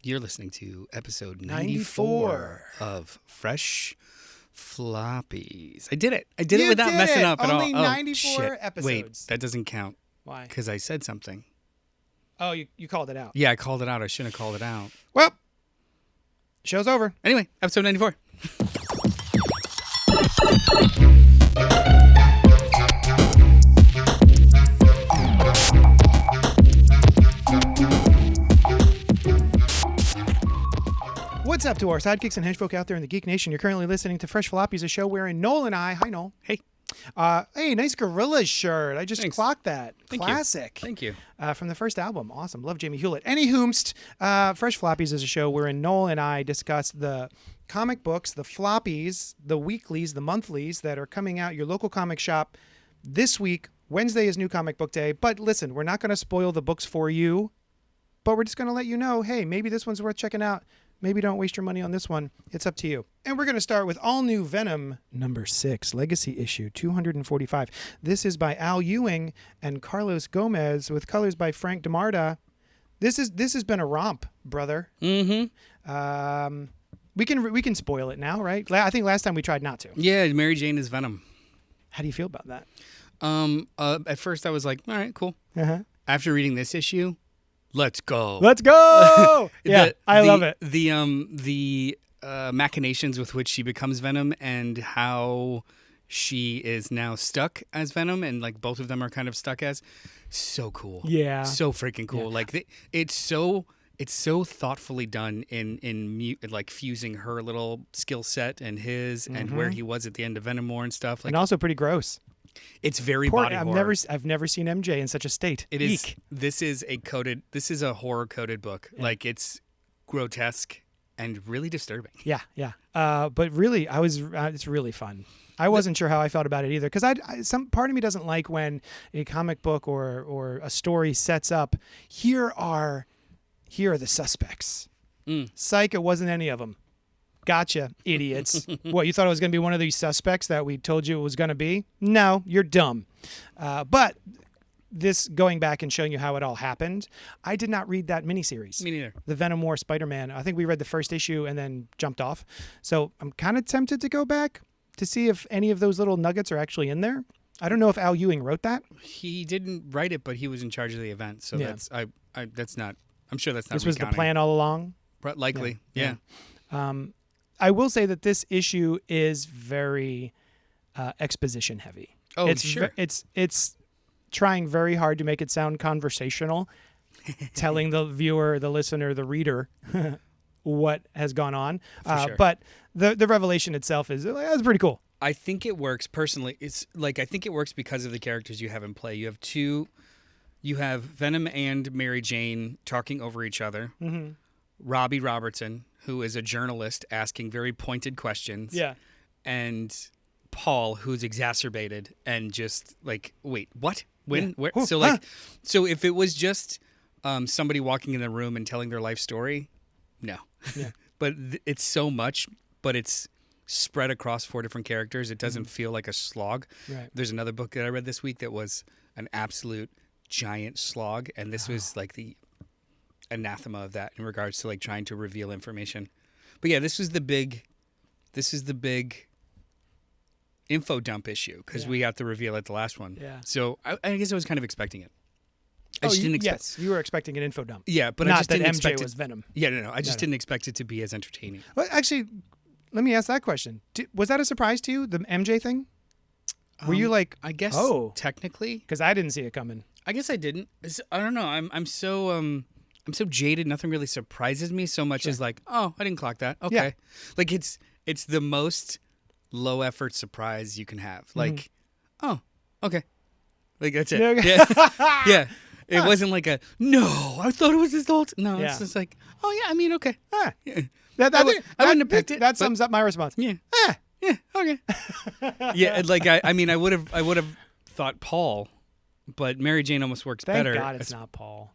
You're listening to episode 94 of Fresh Floppies. I did it. I did it without messing up at all. Only 94 episodes. Wait, that doesn't count. Why? Because I said something. Oh, you called it out. Yeah, I called it out. I shouldn't have called it out. Well, show's over. Anyway, episode 94. What's up to our sidekicks and henchfolk out there in the Geek Nation? You're currently listening to Fresh Floppies, a show wherein Noel and I... Hi, Noel. Hey. Hey, nice Gorillaz shirt. I just clocked that. Thank Classic. You. Thank you. From the first album. Awesome. Love Jamie Hewlett. Any whomst, Fresh Floppies is a show wherein Noel and I discuss the comic books, the floppies, the weeklies, the monthlies that are coming out your local comic shop this week. Wednesday is New Comic Book Day. But listen, we're not going to spoil the books for you, but we're just going to let you know, hey, maybe this one's worth checking out. Maybe don't waste your money on this one. It's up to you. And we're going to start with all new Venom number 6, Legacy issue 245. This is by Al Ewing and Carlos Gomez with colors by Frank DeMarta. This has been a romp, brother. Mm-hmm. We can spoil it now, right? I think last time we tried not to. Yeah, Mary Jane is Venom. How do you feel about that? At first I was like, all right, cool. Uh-huh. After reading this issue, let's go. Let's go. Yeah, I love it. The machinations with which she becomes Venom and how she is now stuck as Venom, and like both of them are kind of stuck as, so cool. Yeah, so freaking cool. Yeah. Like it's so thoughtfully done in like fusing her little skill set and his and where he was at the end of Venom War and stuff. Like, and also pretty gross. It's very body horror. I've never seen MJ in such a state. It is. Eek. This is a horror coded book. Yeah. Like, it's grotesque and really disturbing. Yeah. But really, it's really fun. I wasn't sure how I felt about it either, because some part of me doesn't like when a comic book or a story sets up, here are the suspects. Psych, it wasn't any of them. Gotcha, idiots. What, you thought it was going to be one of these suspects that we told you it was going to be? No, you're dumb. But this, going back and showing you how it all happened, I did not read that miniseries. Me neither. The Venom War Spider-Man. I think we read the first issue and then jumped off. So I'm kind of tempted to go back to see if any of those little nuggets are actually in there. I don't know if Al Ewing wrote that. He didn't write it, but he was in charge of the event. So yeah. That's not, I'm sure that's not This was the plan all along? Likely, yeah. I will say that this issue is very exposition heavy. Oh, sure. It's trying very hard to make it sound conversational, telling the viewer, the listener, the reader what has gone on. Sure. But the revelation itself is pretty cool. I think it works personally. It's like, I think it works because of the characters you have in play. You have Venom and Mary Jane talking over each other. Mm-hmm. Robbie Robertson, who is a journalist asking very pointed questions. Yeah. And Paul, who's exacerbated and just like, wait, what? When? Yeah. Where? So so if it was just somebody walking in the room and telling their life story, no. Yeah. But it's so much, but it's spread across 4 different characters. It doesn't feel like a slog. Right. There's another book that I read this week that was an absolute giant slog, and this was like the anathema of that in regards to like trying to reveal information. But yeah, this is the big info dump issue because we got the reveal at the last one. Yeah. So I guess I was kind of expecting it. I just didn't expect. Yes, you were expecting an info dump. Yeah, but not I just didn't that expect MJ was Venom. Yeah, no. I just didn't expect it to be as entertaining. Well, actually, let me ask that question. Was that a surprise to you, the MJ thing? Were you like, I guess technically, because I didn't see it coming. I guess I didn't. I don't know. I'm so jaded. Nothing really surprises me so much as like, oh, I didn't clock that. Okay. Yeah. Like it's the most low effort surprise you can have. Like, oh, okay. Like that's it. Yeah. Yeah. It wasn't like no, I thought it was this whole no, it's just like, oh yeah, I mean, okay. Yeah. I wouldn't have picked it. That sums up my response. Yeah. Yeah, okay. Yeah, like I mean I would have thought Paul, but Mary Jane almost works better. Thank God it's not Paul.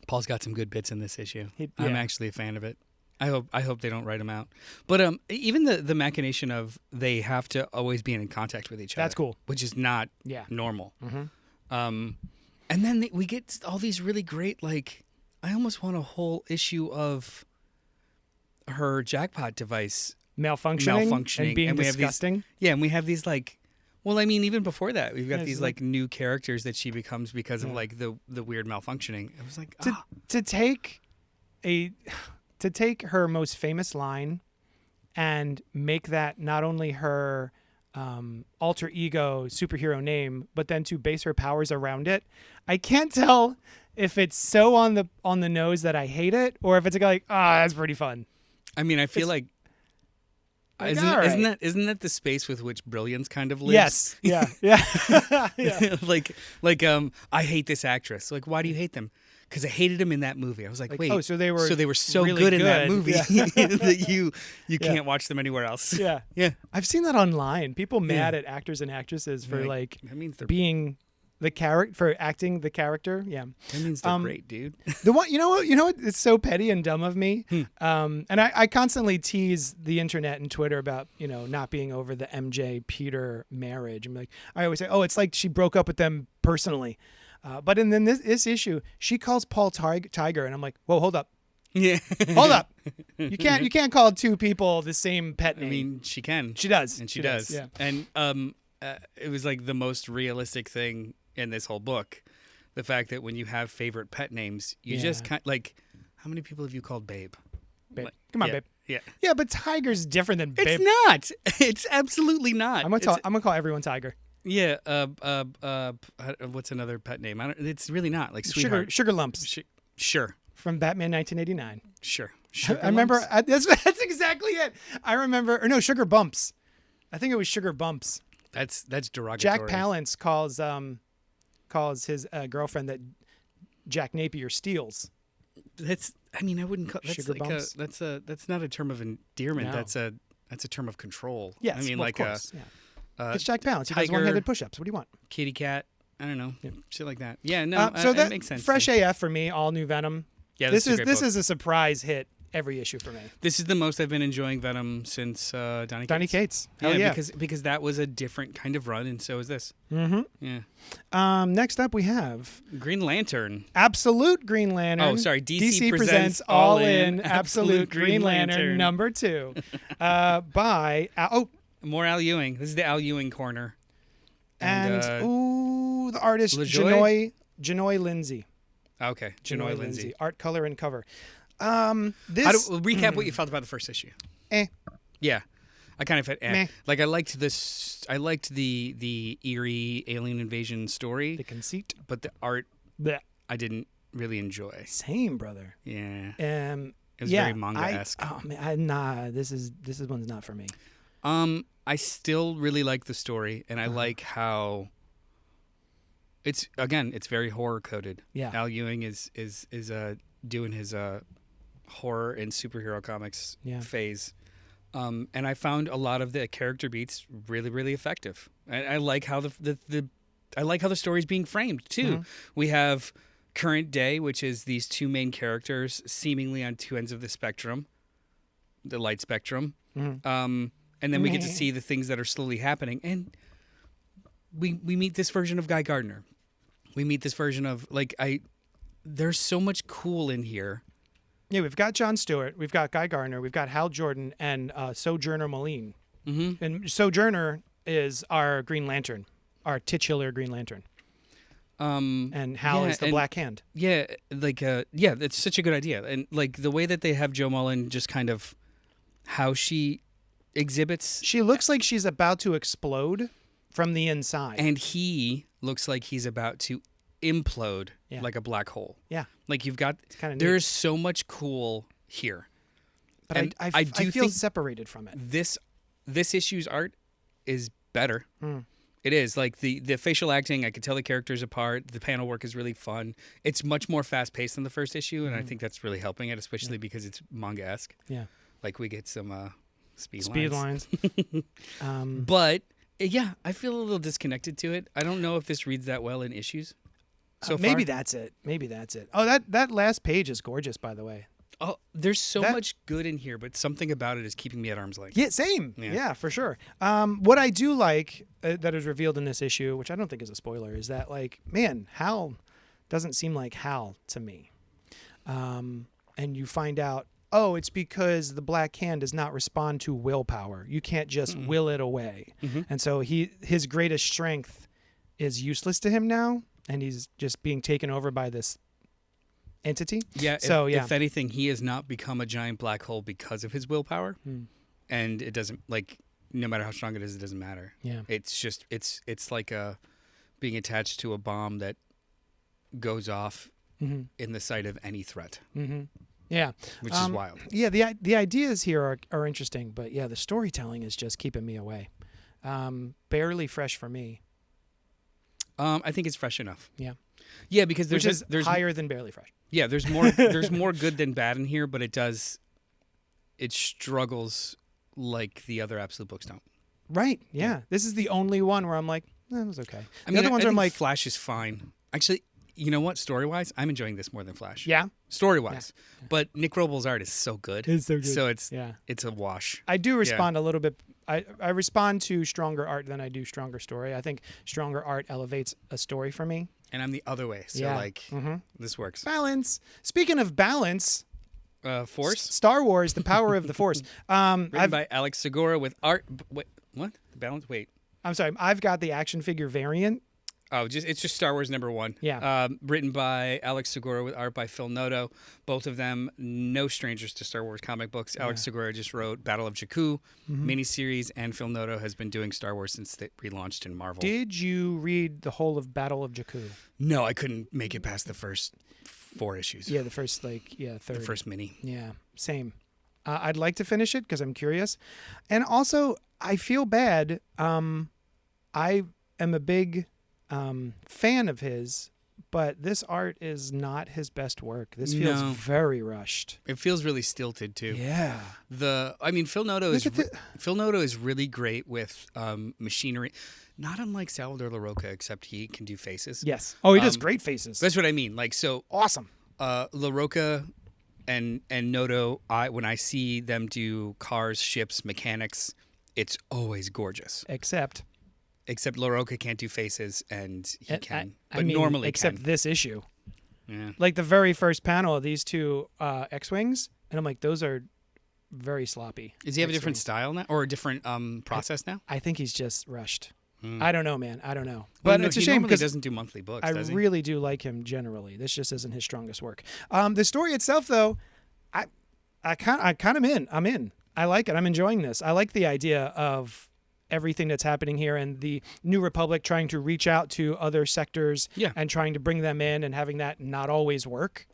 Paul's got some good bits in this issue. I'm actually a fan of it. I hope they don't write him out. But even the machination of they have to always be in contact with each other. That's cool. Which is not normal. Mm-hmm. And then we get all these really great like I almost want a whole issue of her jackpot device malfunctioning and being disgusting. And we have these like, well, I mean, even before that, we've got these like new characters that she becomes because of like the weird malfunctioning. It was like to take her most famous line and make that not only her alter ego superhero name, but then to base her powers around it. I can't tell if it's so on the nose that I hate it, or if it's like, that's pretty fun. I mean, I feel like isn't that the space with which brilliance kind of lives? Yes. Yeah. like I hate this actress. Like, why do you hate them? Because I hated him in that movie. I was like, wait, so they were so really good in that movie that you Yeah. can't watch them anywhere else. Yeah. Yeah. I've seen that online. People mad at actors and actresses for like that means they're being the character, for acting the character. Yeah. That means they're great, dude. The one, you know what? It's so petty and dumb of me. And I constantly tease the internet and Twitter about, not being over the MJ Peter marriage. I'm like, I always say, it's like she broke up with them personally. But in then this issue, she calls Paul Tiger, and I'm like, whoa, hold up. Yeah. Hold up. You can't call two people the same pet name. I mean, she can. She does. And she does. Yeah. And it was like the most realistic thing in this whole book. The fact that when you have favorite pet names, you just kind like, how many people have you called Babe? Babe. Come on, Babe. Yeah. Yeah, but Tiger's different than Babe. It's not. It's absolutely not. I'm gonna call everyone Tiger. Yeah. What's another pet name? It's really not like Sweetheart. Sugar Lumps. Sure. From Batman 1989. Sure. I remember. That's exactly it. I remember. Or no, Sugar Bumps. I think it was Sugar Bumps. That's derogatory. Jack Palance calls his girlfriend that Jack Napier steals. I mean, I wouldn't call Sugar like Bumps. that's not a term of endearment. No. That's a term of control. Yes, I mean, well, like of course. It's Jack Palance. He does Tiger, one-handed push-ups. What do you want? Kitty cat. I don't know. Yeah. Shit like that. Yeah. No. So that makes sense. Fresh AF for me. All new Venom. Yeah. This is a surprise hit every issue for me. This is the most I've been enjoying Venom since Donny Cates. Hell yeah. Because that was a different kind of run, and so is this. Mm-hmm. Yeah. Next up, we have Green Lantern. Absolute Green Lantern. Oh, sorry. DC presents All In Absolute Green Lantern #2 by more Al Ewing. This is the Al Ewing corner. And the artist LaJoy? Janoy Lindsay. Okay, Janoy Lindsay. Art, color, and cover. Recap what you felt about the first issue. Yeah, I kind of felt like I liked this. I liked the eerie alien invasion story, the conceit, but the art I didn't really enjoy. Same, brother. Yeah. It was very manga-esque. This one's not for me. I still really like the story, and I like how it's very horror coded. Yeah. Al Ewing is doing his horror and superhero comics phase. And I found a lot of the character beats really, really effective. I like how I like how the story's being framed too. Mm-hmm. We have current day, which is these two main characters seemingly on two ends of the spectrum, the light spectrum. Mm-hmm. And then we get to see the things that are slowly happening. And we meet this version of Guy Gardner. We meet this version of there's so much cool in here. Yeah, we've got Jon Stewart, we've got Guy Gardner, we've got Hal Jordan, and Sojourner Moline. Mm-hmm. And Sojourner is our Green Lantern, our titular Green Lantern. And Hal is the Black Hand. Yeah, that's such a good idea. And the way that they have Jo Mullein, just kind of how she exhibits. She looks like she's about to explode from the inside. And he looks like he's about to implode like a black hole. Yeah. You've got, there's so much cool here. But I feel separated from it. This issue's art is better. It is. The facial acting, I could tell the characters apart. The panel work is really fun. It's much more fast-paced than the first issue, and I think that's really helping it, especially because it's manga-esque. Yeah. We get some speed lines. But, yeah, I feel a little disconnected to it. I don't know if this reads that well in issues. So maybe that's it. Oh, that last page is gorgeous, by the way. Oh, there's so much good in here, but something about it is keeping me at arm's length. Yeah, same. Yeah, for sure. What I do like that is revealed in this issue, which I don't think is a spoiler, is that Hal doesn't seem like Hal to me. and you find out, oh, it's because the Black Hand does not respond to willpower. You can't just will it away. And so his greatest strength is useless to him now, and he's just being taken over by this entity. Yeah. So if anything, he has not become a giant black hole because of his willpower, and it doesn't no matter how strong it is, it doesn't matter. Yeah. It's just it's like being attached to a bomb that goes off in the sight of any threat. Yeah, which is wild. Yeah, the ideas here are interesting, but yeah, the storytelling is just keeping me away. Barely fresh for me. I think it's fresh enough. Yeah. Yeah, because there's higher than barely fresh. Yeah, there's more good than bad in here, but it struggles like the other Absolute books don't. Right. Yeah. This is the only one where I'm like, that was okay. The other ones I'm like, Flash is fine. Actually, you know what? Story-wise, I'm enjoying this more than Flash. Yeah. Story-wise, but Nick Robles' art is so good. It's so good. So it's a wash. I do respond a little bit. I respond to stronger art than I do stronger story. I think stronger art elevates a story for me. And I'm the other way. So this works. Balance. Speaking of balance. Force. Star Wars: The Power of the Force. Written by Alex Segura with art. Wait, what? The balance. Wait. I'm sorry. I've got the action figure variant. Oh, it's just Star Wars #1. Yeah. Written by Alex Segura with art by Phil Noto. Both of them no strangers to Star Wars comic books. Alex Segura just wrote Battle of Jakku miniseries, and Phil Noto has been doing Star Wars since they relaunched in Marvel. Did you read the whole of Battle of Jakku? No, I couldn't make it past the first 4 issues. Yeah, the first third. The first mini. Yeah, same. I'd like to finish it because I'm curious, and also I feel bad. I am a big fan of his, but this art is not his best work. This feels very rushed. It feels really stilted too. Yeah. Phil Noto is really great with machinery, not unlike Salvador LaRocca, except he can do faces. Yes. Oh, he does great faces. That's what I mean. Awesome. LaRocca and Noto, when I see them do cars, ships, mechanics, it's always gorgeous. Except LaRocca can't do faces, and he can. Except this issue. Yeah. Like the very first panel of these two X-Wings, and I'm like, those are very sloppy. Does he have a different style now, or a different process now? I think he's just rushed. I don't know, man. I don't know. But it's a shame because he doesn't do monthly books, I does he? really do like him generally. This just isn't his strongest work. The story itself, though, I'm in. I like it. I'm enjoying this. I like the idea of everything that's happening here and the New Republic trying to reach out to other sectors and trying to bring them in and having that not always work.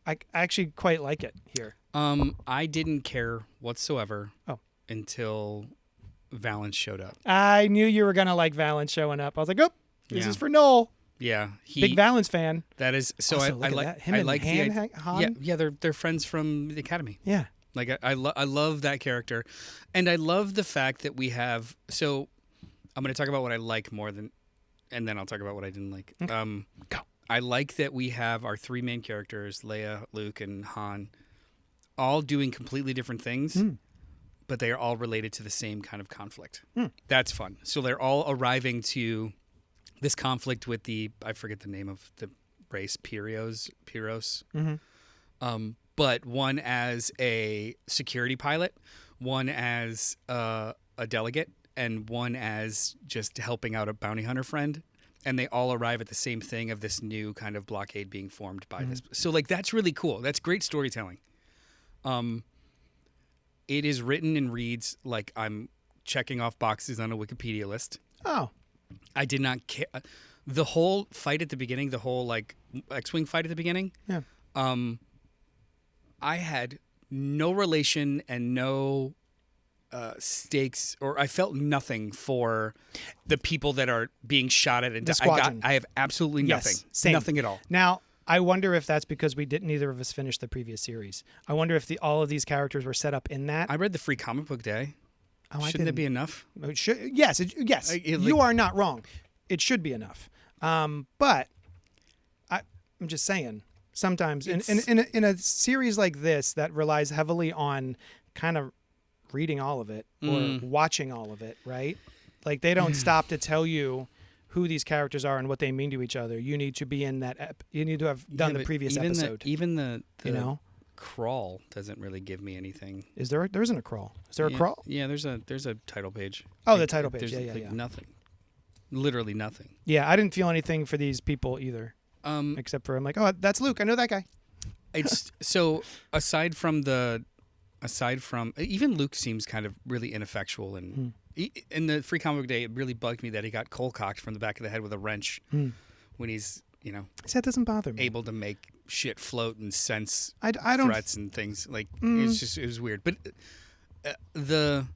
I actually quite like it here. I didn't care whatsoever until Valance showed up. I knew you were going to like Valance showing up. I was like, oh, this is for Noel. Yeah. Big Valance fan. That is, so also, I like that. Him I and like Han. Yeah, they're friends from the Academy. Yeah. Like I love that character, and I love the fact that we have. So I'm going to talk about what I like more than, and then I'll talk about what I didn't like. Okay. Go. I like that we have our 3 main characters, Leia, Luke, and Han, all doing completely different things, but they are all related to the same kind of conflict. That's fun. So they're all arriving to this conflict with I forget the name of the race, Pyros. But one as a security pilot, one as a delegate, and one as just helping out a bounty hunter friend. And they all arrive at the same thing of this new kind of blockade being formed by this. So, that's really cool. That's great storytelling. It is written and reads like I'm checking off boxes on a Wikipedia list. Oh. I did not care. The whole fight at the beginning, the whole, X-Wing fight at the beginning. Yeah. I had no relation and no stakes, or I felt nothing for the people that are being shot at. And I have absolutely nothing. Yes, same. Nothing at all. Now, I wonder if that's because neither of us finished the previous series. I wonder if all of these characters were set up in that. I read the Free Comic Book Day. Oh, Shouldn't that be enough? Yes. You are not wrong. It should be enough. But I'm just saying. Sometimes in a series like this that relies heavily on kind of reading all of it or watching all of it, right? Like they don't stop to tell you who these characters are and what they mean to each other, you need to be in that. You need to have done the previous episode. Even the you know, crawl doesn't really give me anything. Is there? There isn't a crawl. Is there a crawl? Yeah, there's a title page. Oh, the title page. Yeah. Nothing. Literally nothing. Yeah, I didn't feel anything for these people either. Except for I'm like, oh, that's Luke. I know that guy. It's so aside from even Luke seems kind of really ineffectual and in the Free Comic Book Day it really bugged me that he got cold cocked from the back of the head with a wrench when he's that doesn't bother me. Able to make shit float and sense I don't threats and things like it was weird, but it's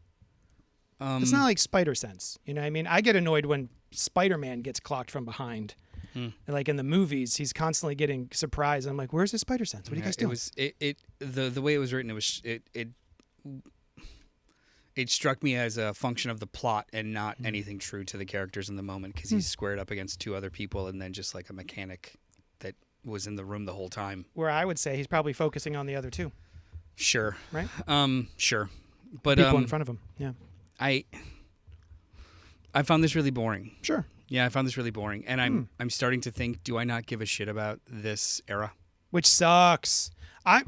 not like Spider Sense. You know what I mean? I get annoyed when Spider-Man gets clocked from behind. And like in the movies, he's constantly getting surprised. I'm like, where's his Spider Sense? What are you guys doing? The way it was written, it struck me as a function of the plot and not anything true to the characters in the moment because he's squared up against two other people and then just like a mechanic that was in the room the whole time. Where I would say he's probably focusing on the other two. Sure. Right? Sure. But people in front of him. Yeah. I found this really boring. Sure. Yeah, I found this really boring, and I'm starting to think, do I not give a shit about this era? Which sucks. I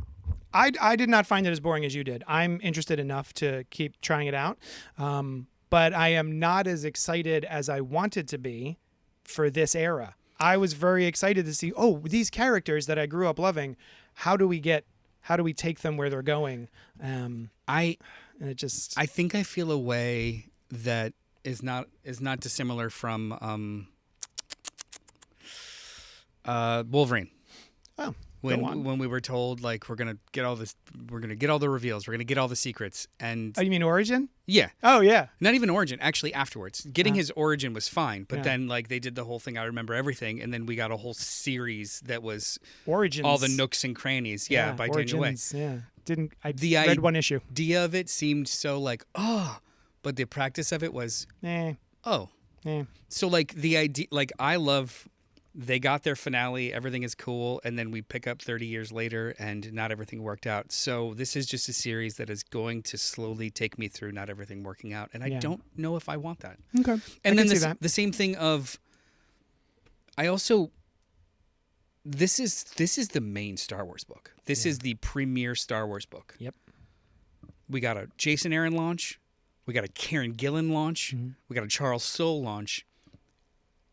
did not find it as boring as you did. I'm interested enough to keep trying it out, but I am not as excited as I wanted to be for this era. I was very excited to see, these characters that I grew up loving. How do we take them where they're going? I think I feel a way that is not dissimilar from Wolverine. Oh, when we were told like we're gonna get all the reveals, we're gonna get all the secrets, and you mean Origin? Yeah. Oh yeah. Not even Origin, actually afterwards. Getting his origin was fine, but then like they did the whole thing. I remember everything, and then we got a whole series that was Origins, all the nooks and crannies. Yeah, by Daniel Way. Yeah, read one issue. The idea of it seemed so like but the practice of it was So like the idea, like I love. They got their finale, everything is cool, and then we pick up 30 years later and not everything worked out. So this is just a series that is going to slowly take me through not everything working out, and I don't know if I want that. Okay. And then the same thing of this is the main Star Wars book. This is the premier Star Wars book. Yep. We got a Jason Aaron launch, we got a Karen Gillan launch, we got a Charles Soule launch.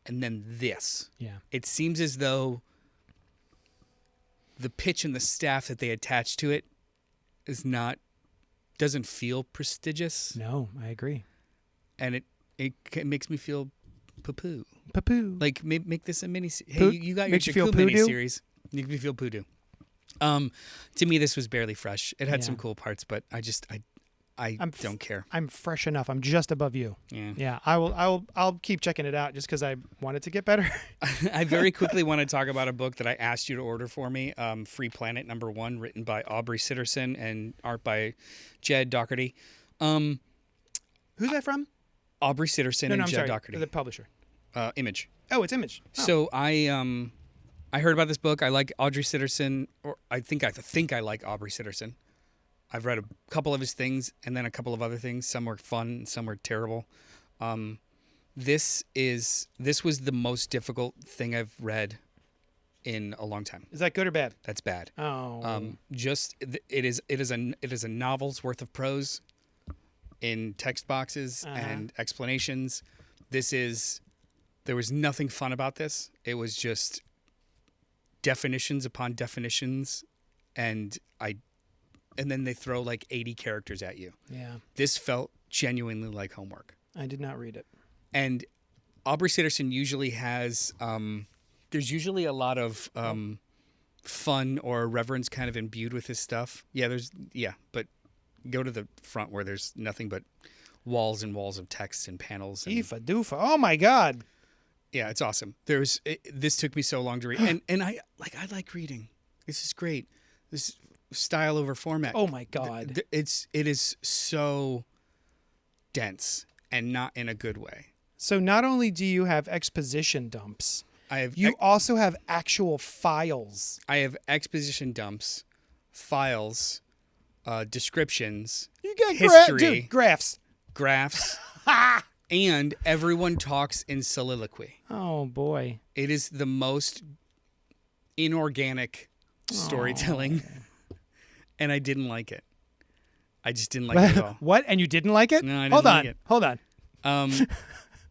And then this. Yeah. It seems as though the pitch and the staff that they attach to it doesn't feel prestigious. No, I agree. And it makes me feel poo-poo. Poo-poo. Like, make this a mini. Hey, you got your Jakku mini series. Make me feel poo-doo. To me, this was barely fresh. It had some cool parts, but I don't care. I'm fresh enough. I'm just above you. Yeah. I'll keep checking it out just because I want it to get better. I very quickly want to talk about a book that I asked you to order for me. Free Planet #1, written by Aubrey Sitterson and art by Jed Doherty. Who's that from? Aubrey Sitterson and Jed Doherty. The publisher. Image. Oh, it's Image. Oh. So I heard about this book. I like Audrey Sitterson, or I think I like Aubrey Sitterson. I've read a couple of his things and then a couple of other things. Some were fun, some were terrible. This was the most difficult thing I've read in a long time. Is that good or bad? That's bad. Oh. It is a novel's worth of prose in text boxes and explanations. There was nothing fun about this. It was just definitions upon definitions, and then they throw like 80 characters at you. Yeah. This felt genuinely like homework. I did not read it. And Aubrey Sitterson usually has, there's usually a lot of fun or reverence kind of imbued with his stuff. But go to the front where there's nothing but walls and walls of text and panels. Eefa doofa. Oh my God. Yeah, it's awesome. This took me so long to read. and I like reading. This is great. This style over format. Oh my God. It is so dense and not in a good way. So not only do you have exposition dumps, you also have actual files. I have exposition dumps, files, descriptions, you got history, graphs. And everyone talks in soliloquy. Oh boy. It is the most inorganic storytelling. And I didn't like it. I just didn't like it at all. What? And you didn't like it? No, I didn't like it. Hold on.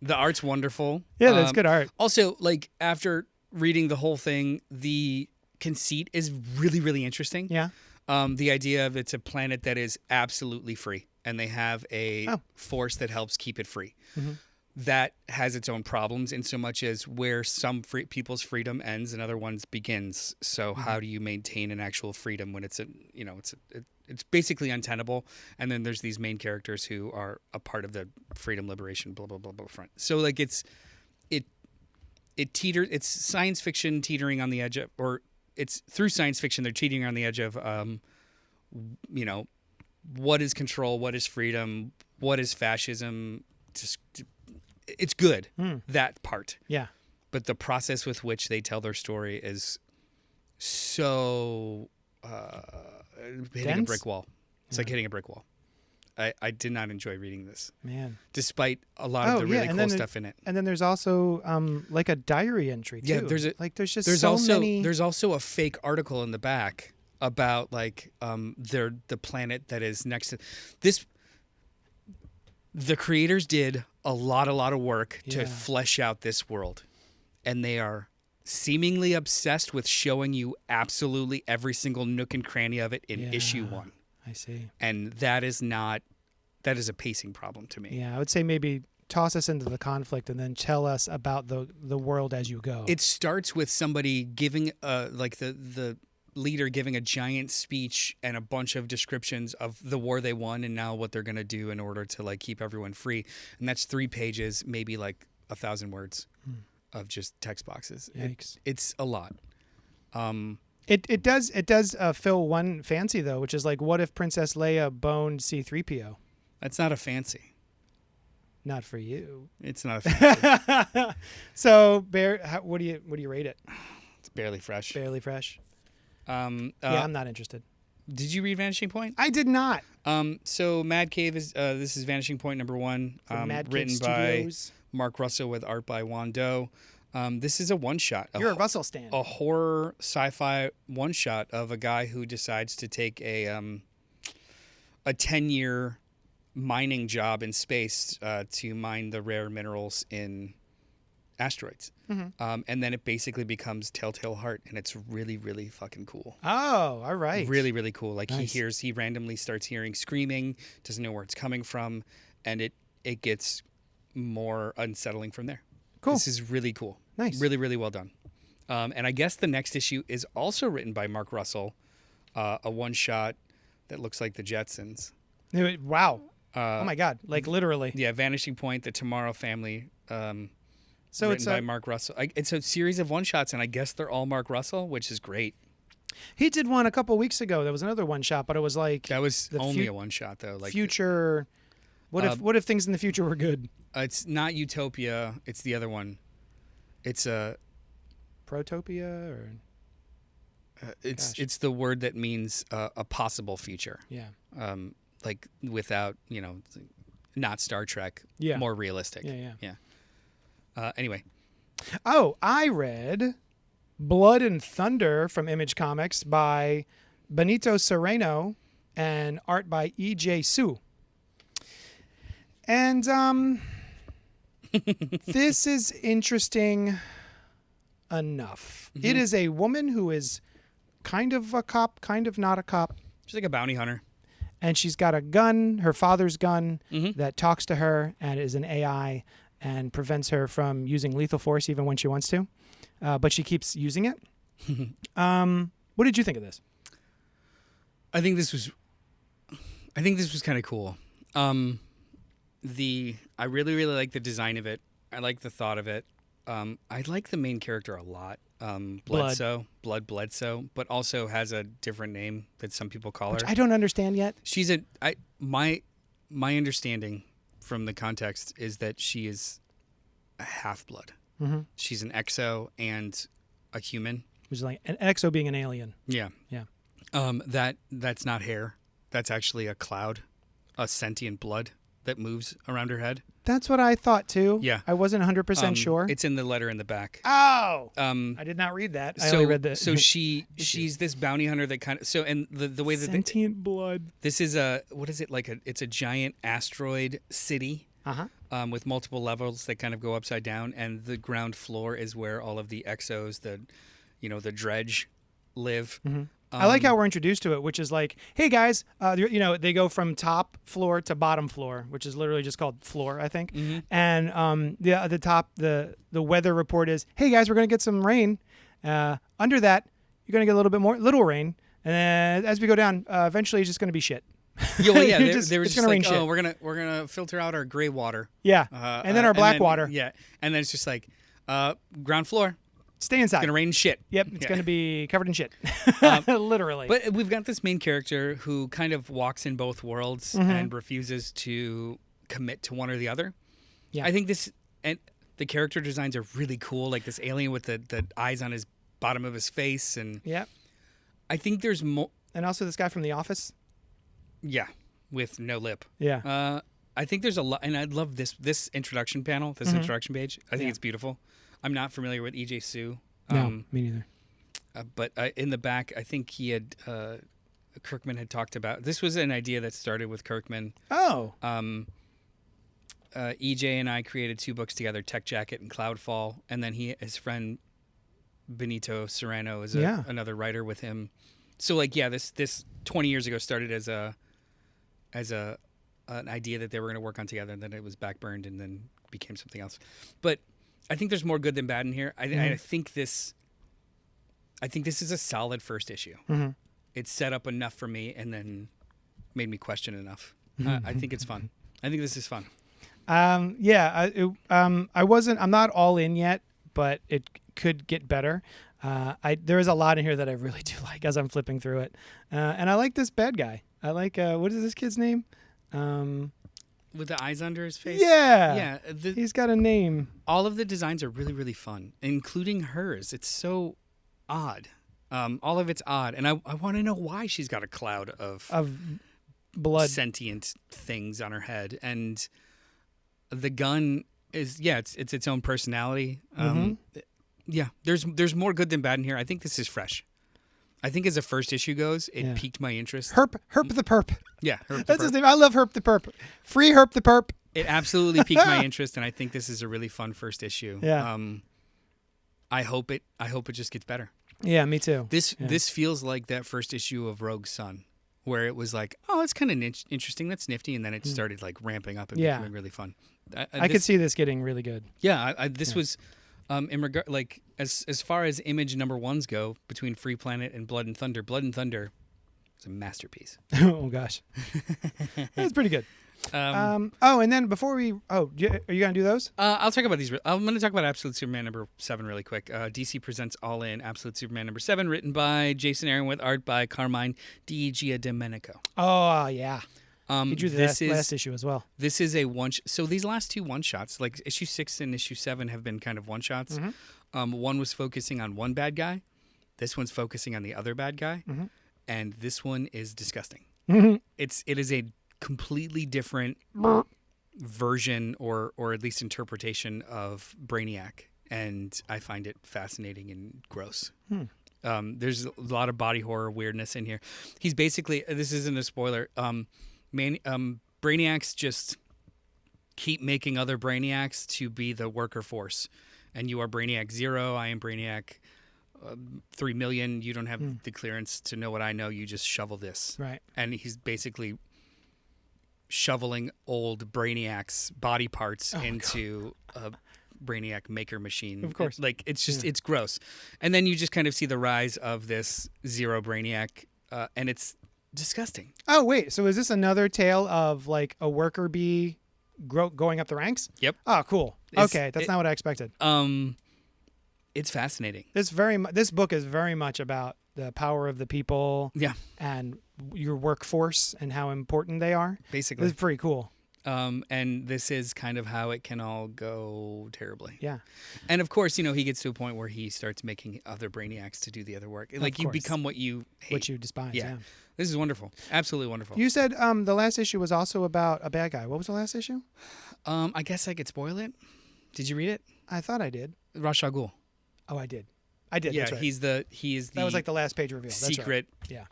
The art's wonderful. Yeah, that's good art. Also, like, after reading the whole thing, the conceit is really, really interesting. Yeah. The idea of it's a planet that is absolutely free, and they have a force that helps keep it free. Mm-hmm. That has its own problems in so much as where some people's freedom ends and other ones begins. So how do you maintain an actual freedom when it's it's basically untenable? And then there's these main characters who are a part of the freedom liberation blah blah blah blah front. So like it's science fiction teetering on the edge of, or it's through science fiction they're teetering on the edge of what is control, what is freedom, what is fascism. Just it's good, that part. Yeah. But the process with which they tell their story is so hitting a brick wall. It's like hitting a brick wall. I did not enjoy reading this. Man. Despite a lot of the really cool stuff in it. And then there's also like a diary entry too. Yeah, there's also a fake article in the back about like the planet that is next to this. The creators did a lot of work to flesh out this world, and they are seemingly obsessed with showing you absolutely every single nook and cranny of it in issue 1. I see. And that is a pacing problem to me. Yeah, I would say maybe toss us into the conflict and then tell us about the world as you go. It starts with somebody giving like the leader giving a giant speech and a bunch of descriptions of the war they won and now what they're going to do in order to like keep everyone free. And that's 3 pages, maybe like 1,000 words of just text boxes. Yikes. It's a lot. It does fill one fancy though, which is like, what if Princess Leia boned C-3PO? That's not a fancy. Not for you. It's not a fancy. So, what do you rate it? It's barely fresh. Barely fresh. Yeah, I'm not interested. Did you read Vanishing Point? I did not. So Mad Cave is this is Vanishing Point number 1, written by Mark Russell with art by Juan Doe. This is a one-shot. You're a Russell stan. A horror sci-fi one-shot of a guy who decides to take a 10-year mining job in space to mine the rare minerals in asteroids. Mm-hmm. And then it basically becomes Telltale Heart, and it's really, really fucking cool. Oh, all right. Really, really cool. Like he randomly starts hearing screaming, doesn't know where it's coming from, and it gets more unsettling from there. Cool. This is really cool. Nice. Really, really well done. And I guess the next issue is also written by Mark Russell, a one-shot that looks like the Jetsons. Wow. Oh my God. Like literally. Yeah, Vanishing Point, the Tomorrow Family. So written by Mark Russell. It's a series of one-shots, and I guess they're all Mark Russell, which is great. He did one a couple weeks ago. There was another one-shot, but it was like... That was only a one-shot, though. Like future... What if things in the future were good? It's not Utopia. It's the other one. It's a... Protopia? Or... It's the word that means a possible future. Yeah. Like without, not Star Trek. Yeah. More realistic. Yeah. Anyway. Oh, I read Blood and Thunder from Image Comics by Benito Sereno and art by E.J. Su. And this is interesting enough. Mm-hmm. It is a woman who is kind of a cop, kind of not a cop. She's like a bounty hunter. And she's got a gun, her father's gun, mm-hmm. that talks to her and is an AI and prevents her from using lethal force even when she wants to. But she keeps using it. What did you think of this? I think this was kind of cool. I really, really like the design of it. I like the thought of it. I like the main character a lot. Bledsoe, but also has a different name that some people call her. I don't understand yet. She's my understanding from the context is that she is a half-blood. Mm-hmm. She's an exo and a human. Which is like an exo being an alien. Yeah. Yeah. That's not hair. That's actually a cloud, a sentient blood that moves around her head. That's what I thought too. Yeah. I wasn't 100% sure. It's in the letter in the back. Oh. I did not read that. I only read the. So she's this bounty hunter that kind of and the way that sentient blood. This is what is it like it's a giant asteroid city. With multiple levels that kind of go upside down, and the ground floor is where all of the exos, the dredge, live. I like how we're introduced to it, which is like, hey guys, they go from top floor to bottom floor, which is literally just called floor, I think. And the top, the weather report is, hey guys, we're gonna get some rain. Under that, you're gonna get a little bit more little rain, and then as we go down, eventually it's just gonna be shit. Yeah, well, yeah, they were just like, oh, we're gonna filter out our gray water. Yeah, and then our black water. Yeah, and then it's just like, ground floor. Stay inside. It's gonna rain shit. Yep, it's gonna be covered in shit. Literally. But we've got this main character who kind of walks in both worlds and refuses to commit to one or the other. Yeah, I think the character designs are really cool. Like this alien with the eyes on his bottom of his face, and I think there's more. And also this guy from The Office. Yeah, with no lip. Yeah. I think there's a lot, and I love this introduction panel, this introduction page. I think it's beautiful. I'm not familiar with E.J. Sue. No, me neither. But in the back, I think Kirkman had talked about, this was an idea that started with Kirkman. Oh. E.J. and I created 2 books together, Tech Jacket and Cloudfall, and then his friend Benito Serrano is another writer with him. So like, this 20 years ago started as an idea that they were going to work on together, and then it was backburned and then became something else. But I think there's more good than bad in here. I think this is a solid first issue. It's set up enough for me and then made me question enough. I think it's fun. I think this is fun. I'm not all in yet, but it could get better. There is a lot in here that I really do like as I'm flipping through it. And I like this bad guy. I like, what is this kid's name? With the eyes under his face? Yeah. He's got a name. All of the designs are really, really fun, including hers. It's so odd. All of it's odd. And I want to know why she's got a cloud of blood, sentient things on her head. And the gun is, it's its own personality. Yeah, there's more good than bad in here. I think this is fresh. I think as a first issue goes, it piqued my interest. Herp the Perp. Yeah, Herp the That's Perp. his name. I love Herp the Perp. Free Herp the Perp. It absolutely piqued my interest, and I think this is a really fun first issue. Yeah. I hope it just gets better. Yeah, me too. This feels like that first issue of Rogue Sun, where it was like, oh, it's kind of interesting, that's nifty, and then it started like ramping up and becoming really fun. I could see this getting really good. Yeah, this was. In regard, like as far as image number 1s go, between Free Planet and Blood and Thunder is a masterpiece. Oh gosh, that's pretty good. And then before are you gonna do those? I'll talk about these. I'm gonna talk about Absolute Superman number 7 really quick. DC presents All In Absolute Superman number 7, written by Jason Aaron with art by Carmine Di Giandomenico. Oh yeah. He drew the last issue as well. This is a so these last 2 one-shots, like issue 6 and issue 7 have been kind of one-shots. One was focusing on one bad guy. This one's focusing on the other bad guy. And this one is disgusting. It is a completely different version or at least interpretation of Brainiac. And I find it fascinating and gross. There's a lot of body horror weirdness in here. He's basically, this isn't a spoiler, Brainiacs just keep making other Brainiacs to be the worker force. And you are Brainiac 0, I am Brainiac 3 million. You don't have the clearance to know what I know. You just shovel this. Right. And he's basically shoveling old Brainiac's body parts into a Brainiac maker machine. Of course. Like, it's just, it's gross. And then you just kind of see the rise of this Zero Brainiac, and it's disgusting. Oh wait, so is this another tale of like a worker bee going up the ranks? Yep. Oh, cool. Okay, that's not what I expected. It's fascinating. This book is very much about the power of the people. Yeah. And your workforce and how important they are. Basically, it's pretty cool. And this is kind of how it can all go terribly. Yeah. And of course, he gets to a point where he starts making other Brainiacs to do the other work. Like you become what you hate. What you despise. Yeah. This is wonderful. Absolutely wonderful. You said the last issue was also about a bad guy. What was the last issue? I guess I could spoil it. Did you read it? I thought I did. Ra's al Ghul. Oh, I did. Yeah, that's right. He is the that was like the last page reveal. Secret That's right.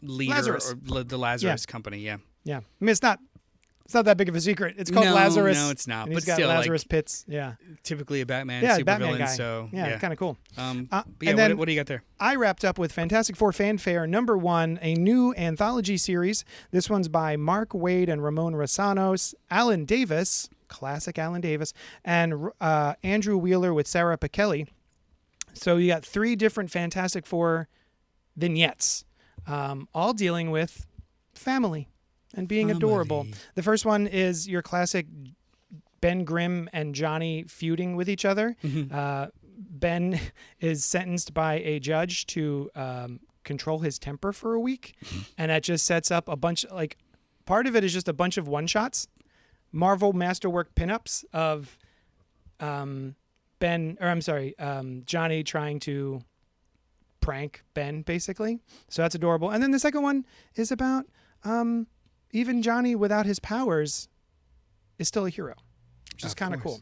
leader Lazarus. or the Lazarus company. Yeah. Yeah. I mean, it's not that big of a secret. It's called Lazarus. No, it's not. And But he's got still, Lazarus pits. Yeah. Typically a Batman supervillain. Batman guy. So kind of cool. But yeah, and then what do you got there? I wrapped up with Fantastic Four Fanfare _1, a new anthology series. This one's by Mark Waid and Ramon Rosanos, Alan Davis, classic Alan Davis, and Andrew Wheeler with Sarah Pichelli. So you got 3 different Fantastic Four vignettes, all dealing with family and being adorable. The first one is your classic Ben Grimm and Johnny feuding with each other. Ben is sentenced by a judge to control his temper for a week, and that just sets up a bunch, like, part of it is just a bunch of one-shots, Marvel Masterwork pinups of Johnny trying to prank Ben, basically. So that's adorable. And then the second one is about even Johnny without his powers is still a hero, which is kind of cool.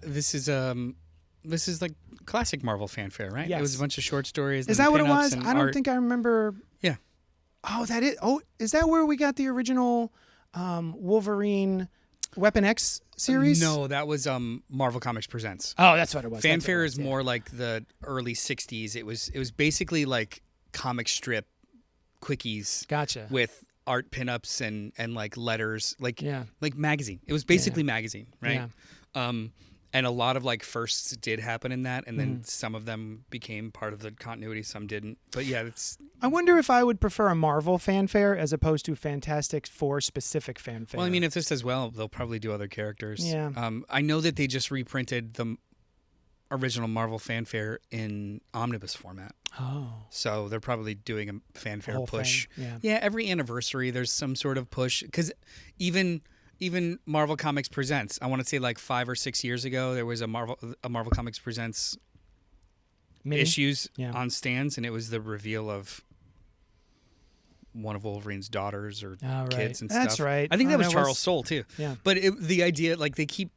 This is like classic Marvel fanfare, right? Yes. It was a bunch of short stories. Is that what it was? I don't think I remember. Yeah. Oh, that is. Oh, is that where we got the original Wolverine Weapon X series? No, that was Marvel Comics Presents. Oh, that's what it was. Fanfare is more like the early '60s. It was basically like comic strip quickies. Gotcha. With art pinups and like letters, like magazine. It was basically magazine, right? Yeah. And a lot of like firsts did happen in that, and then some of them became part of the continuity, some didn't. But yeah, it's. I wonder if I would prefer a Marvel fanfare as opposed to Fantastic Four specific fanfare. Well, I mean, if this does well, they'll probably do other characters. Yeah. I know that they just reprinted the original Marvel fanfare in omnibus format. Oh. So they're probably doing a fanfare push. Thing. Yeah, every anniversary there's some sort of push, because even Marvel Comics Presents, I want to say like 5 or 6 years ago, there was a Marvel Comics Presents issues on stands, and it was the reveal of one of Wolverine's daughters or kids and stuff. That's right. I think that was Charles Soule too. Yeah. But the idea, like, they keep,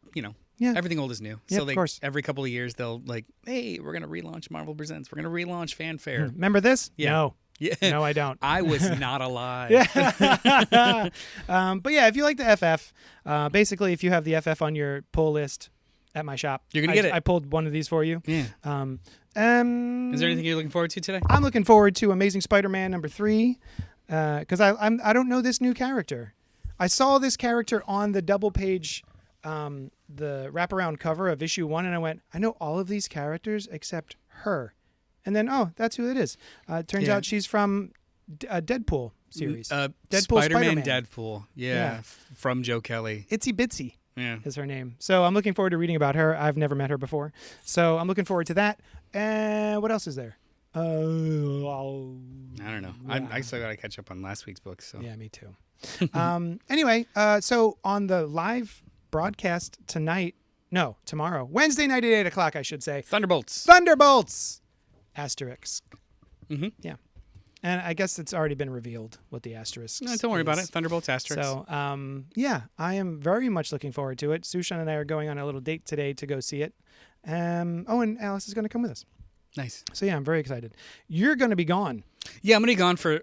everything old is new. Yeah, so of course. Every couple of years they'll like, hey, we're going to relaunch Marvel Presents. We're going to relaunch Fanfare. Remember this? Yeah. No. Yeah. No, I don't. I was not alive. Yeah. But yeah, if you like the FF, basically if you have the FF on your pull list at my shop, you're going to get it. I pulled one of these for you. Yeah. Is there anything you're looking forward to today? I'm looking forward to Amazing Spider-Man #3 because I don't know this new character. I saw this character on the double page, the wraparound cover of issue 1, and I went, I know all of these characters except her. And then, that's who it is. Turns out she's from a Deadpool series. Deadpool Spider-Man. Deadpool. Yeah. From Joe Kelly. Itsy Bitsy is her name. So I'm looking forward to reading about her. I've never met her before. So I'm looking forward to that. And what else is there? I don't know. Yeah. I still got to catch up on last week's books. So. Yeah, me too. Anyway, so on the live broadcast tomorrow, Wednesday night at 8 o'clock, I should say. Thunderbolts! Asterisk. Mm-hmm. Yeah. And I guess it's already been revealed what the asterisk is. No, don't worry about it. Thunderbolts asterisk. So, I am very much looking forward to it. Sushan and I are going on a little date today to go see it. And Alice is going to come with us. Nice. So, yeah, I'm very excited. You're going to be gone. Yeah, I'm going to be gone for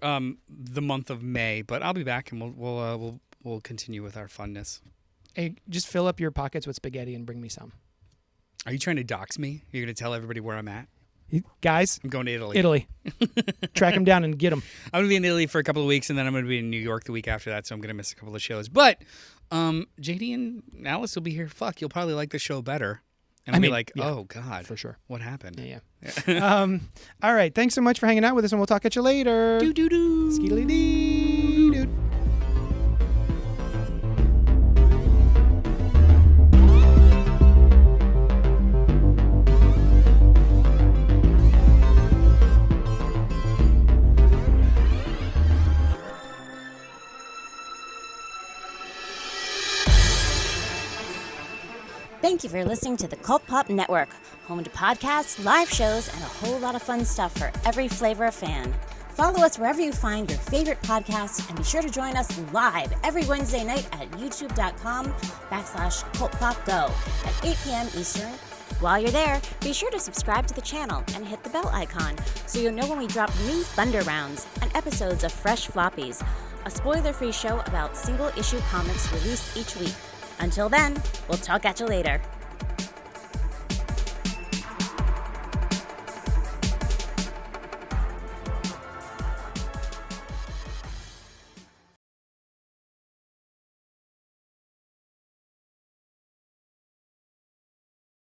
the month of May, but I'll be back, and we'll continue with our funness. Hey, just fill up your pockets with spaghetti and bring me some. Are you trying to dox me? You're going to tell everybody where I'm at? Guys, I'm going to Italy. Track them down and get them. I'm going to be in Italy for a couple of weeks, and then I'm going to be in New York the week after that, so I'm going to miss a couple of shows. But JD and Alice will be here. Fuck, you'll probably like the show better. And I'll be like, oh, God. For sure. What happened? Yeah. All right. Thanks so much for hanging out with us, and we'll talk at you later. Doo-doo-doo. Skeedly-dee, dude. Thank you for listening to the CultPop Network, home to podcasts, live shows, and a whole lot of fun stuff for every flavor of fan. Follow us wherever you find your favorite podcasts, and be sure to join us live every Wednesday night at youtube.com/CultPopGo at 8 p.m. Eastern. While you're there, be sure to subscribe to the channel and hit the bell icon so you'll know when we drop new Thunder Rounds and episodes of Fresh Floppies, a spoiler-free show about single-issue comics released each week. Until then, we'll talk at you later.